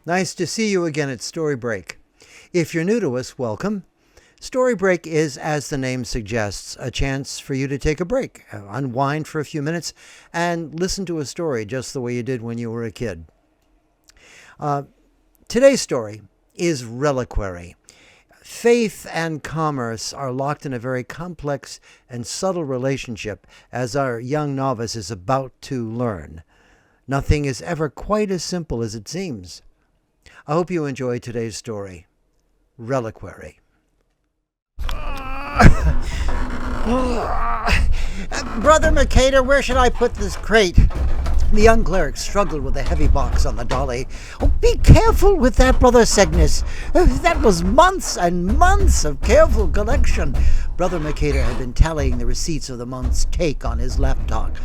Nice to see you again at Story Break. If you're new to us, welcome. Story Break is, as the name suggests, a chance for you to take a break, unwind for a few minutes, and listen to a story just the way you did when you were a kid. Today's story is Reliquary. Faith and commerce are locked in a very complex and subtle relationship, as our young novice is about to learn. Nothing is ever quite as simple as it seems. I hope you enjoy today's story, Reliquary. Brother Mercator, where should I put this crate? The young cleric struggled with the heavy box on the dolly. Oh, be careful with that, Brother Cygnus. That was months and months of careful collection. Brother Mercator had been tallying the receipts of the month's take on his laptop.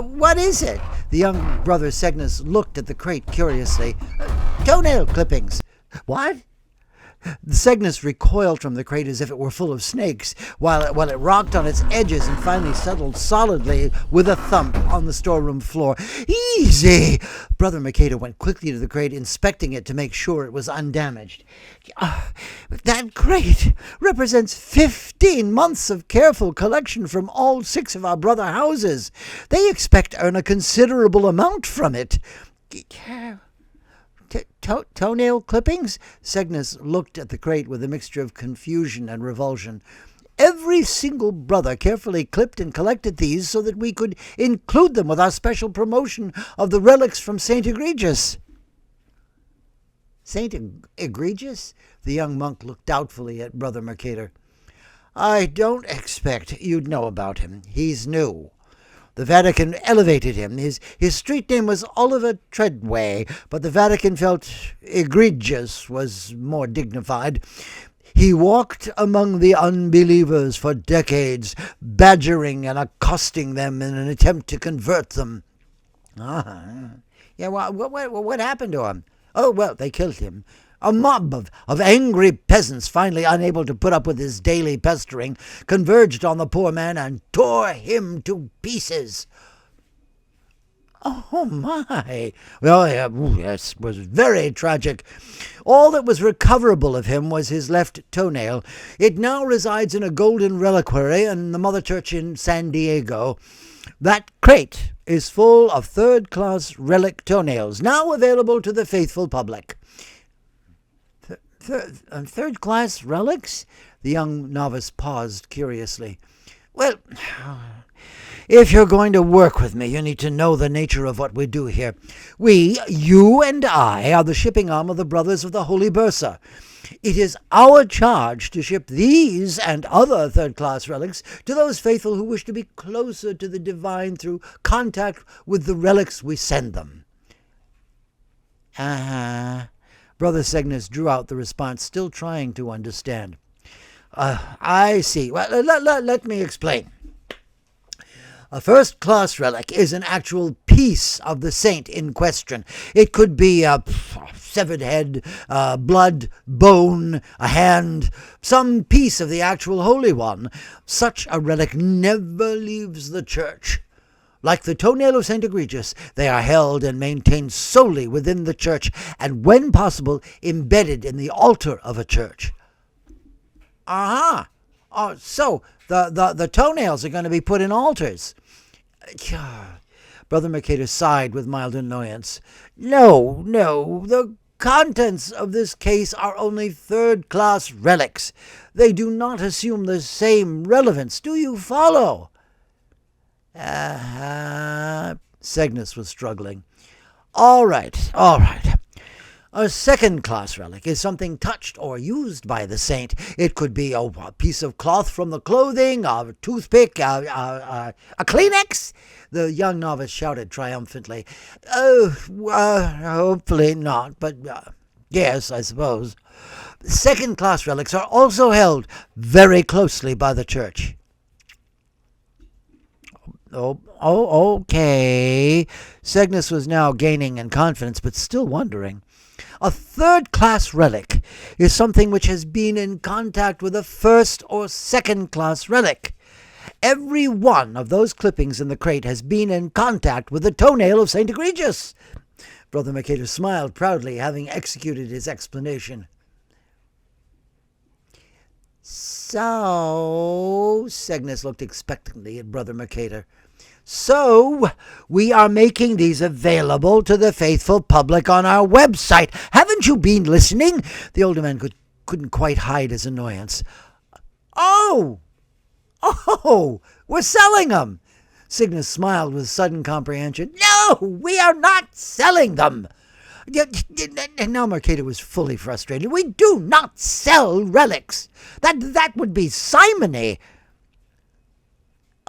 What is it? The young Brother Cygnus looked at the crate curiously. Toenail clippings. What? The Cygnus recoiled from the crate as if it were full of snakes, while it rocked on its edges and finally settled solidly with a thump on the storeroom floor. Easy! Brother Mercator went quickly to the crate, inspecting it to make sure it was undamaged. That crate represents 15 months of careful collection from all 6 of our brother houses. They expect to earn a considerable amount from it. Toenail clippings? Cygnus looked at the crate with a mixture of confusion and revulsion. Every single brother carefully clipped and collected these so that we could include them with our special promotion of the relics from St. Egregious. St. Egregious? The young monk looked doubtfully at Brother Mercator. I don't expect you'd know about him. He's new. The Vatican elevated him. His street name was Oliver Treadway, but the Vatican felt egregious was more dignified. He walked among the unbelievers for decades, badgering and accosting them in an attempt to convert them. Yeah, what happened to him? Oh, well, they killed him. A mob of angry peasants, finally unable to put up with his daily pestering, converged on the poor man and tore him to pieces. Oh, my! Well, yes, it was very tragic. All that was recoverable of him was his left toenail. It now resides in a golden reliquary in the Mother Church in San Diego. That crate is full of third-class relic toenails, now available to the faithful public. Third-class relics? The young novice paused curiously. Well, if you're going to work with me, you need to know the nature of what we do here. We, you and I, are the shipping arm of the Brothers of the Holy Bursa. It is our charge to ship these and other third-class relics to those faithful who wish to be closer to the divine through contact with the relics we send them. Brother Cygnus drew out the response, still trying to understand. I see. Well, let me explain. A first-class relic is an actual piece of the saint in question. It could be a severed head, blood, bone, a hand, some piece of the actual Holy One. Such a relic never leaves the church. Like the toenail of St. Egregious, they are held and maintained solely within the church, and when possible, embedded in the altar of a church. So the toenails are going to be put in altars. Brother Mercator sighed with mild annoyance. No, the contents of this case are only third-class relics. They do not assume the same relevance. Do you follow? Cygnus was struggling. All right. A second-class relic is something touched or used by the saint. It could be a piece of cloth from the clothing, a toothpick, a Kleenex. The young novice shouted triumphantly. Hopefully not, but yes, I suppose. Second-class relics are also held very closely by the church. Okay. Cygnus was now gaining in confidence, but still wondering. A third-class relic is something which has been in contact with a first- or second-class relic. Every one of those clippings in the crate has been in contact with the toenail of St. Egregious. Brother Mercator smiled proudly, having executed his explanation. So, Cygnus looked expectantly at Brother Mercator. So, we are making these available to the faithful public on our website. Haven't you been listening? The older man couldn't quite hide his annoyance. Oh, we're selling them. Cygnus smiled with sudden comprehension. No, we are not selling them. And now Mercator was fully frustrated. We do not sell relics. That would be simony.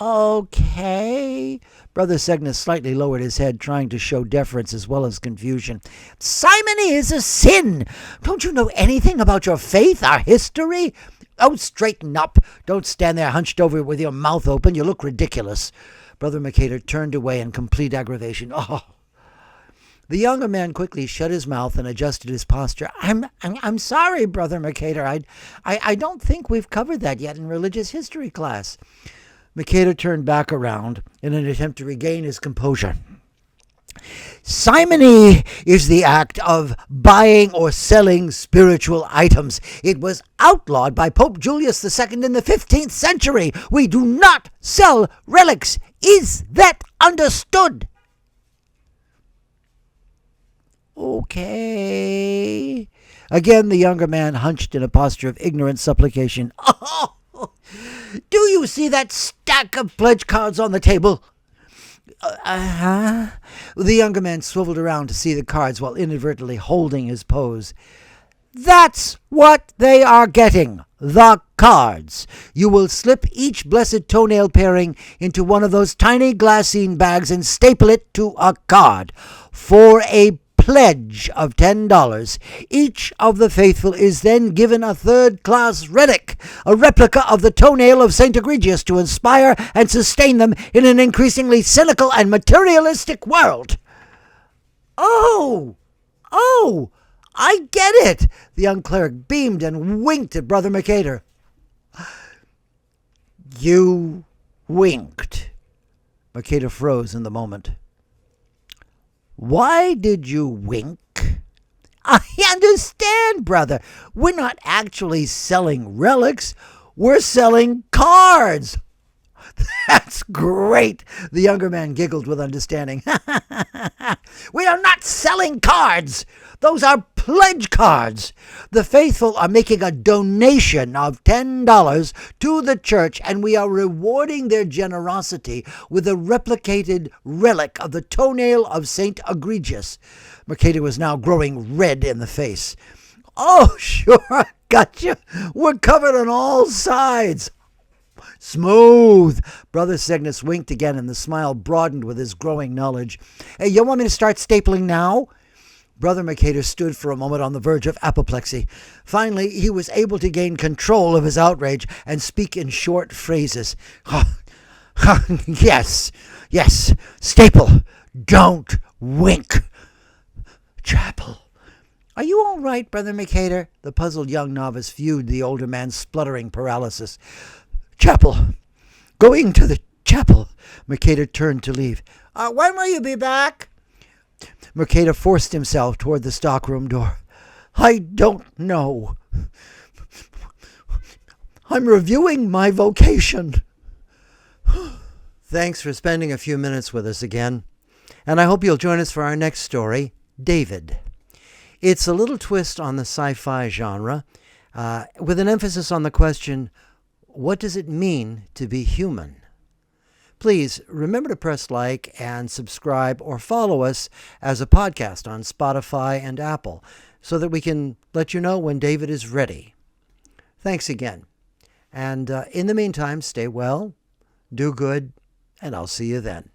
Okay. Brother Cygnus slightly lowered his head, trying to show deference as well as confusion. Simony is a sin. Don't you know anything about your faith, our history? Oh, straighten up. Don't stand there hunched over with your mouth open. You look ridiculous. Brother Mercator turned away in complete aggravation. Oh. The younger man quickly shut his mouth and adjusted his posture. I'm sorry, Brother Mercator. I don't think we've covered that yet in religious history class. Mercator turned back around in an attempt to regain his composure. Simony is the act of buying or selling spiritual items. It was outlawed by Pope Julius II in the 15th century. We do not sell relics. Is that understood? Okay. Again, the younger man hunched in a posture of ignorant supplication. Oh, do you see that stack of pledge cards on the table? The younger man swiveled around to see the cards while inadvertently holding his pose. That's what they are getting, the cards. You will slip each blessed toenail paring into one of those tiny glassine bags and staple it to a card. For a pledge of $10, each of the faithful is then given a third-class relic, a replica of the toenail of St. Egregius, to inspire and sustain them in an increasingly cynical and materialistic world. Oh, I get it. The young cleric beamed and winked at Brother Mercator. You winked. Mercator froze in the moment. Why did you wink? I understand, brother. We're not actually selling relics. We're selling cards. That's great. The younger man giggled with understanding. We are not selling cards. Those are pledge cards. The faithful are making a donation of $10 to the church, and we are rewarding their generosity with a replicated relic of the toenail of St. Egregius. Mercator was now growing red in the face. Oh, sure, gotcha. We're covered on all sides. Smooth. Brother Cygnus winked again, and the smile broadened with his growing knowledge. Hey, you want me to start stapling now? Brother Mercator stood for a moment on the verge of apoplexy. Finally, he was able to gain control of his outrage and speak in short phrases. Yes, staple. Don't wink. Chapel. Are you all right, Brother Mercator? The puzzled young novice viewed the older man's spluttering paralysis. Chapel. Going to the chapel. Mercator turned to leave. When will you be back? Mercator forced himself toward the stockroom door. I don't know. I'm reviewing my vocation. Thanks for spending a few minutes with us again. And I hope you'll join us for our next story, David. It's a little twist on the sci-fi genre, with an emphasis on the question, what does it mean to be human? Please remember to press like and subscribe or follow us as a podcast on Spotify and Apple so that we can let you know when David is ready. Thanks again. And in the meantime, stay well, do good, and I'll see you then.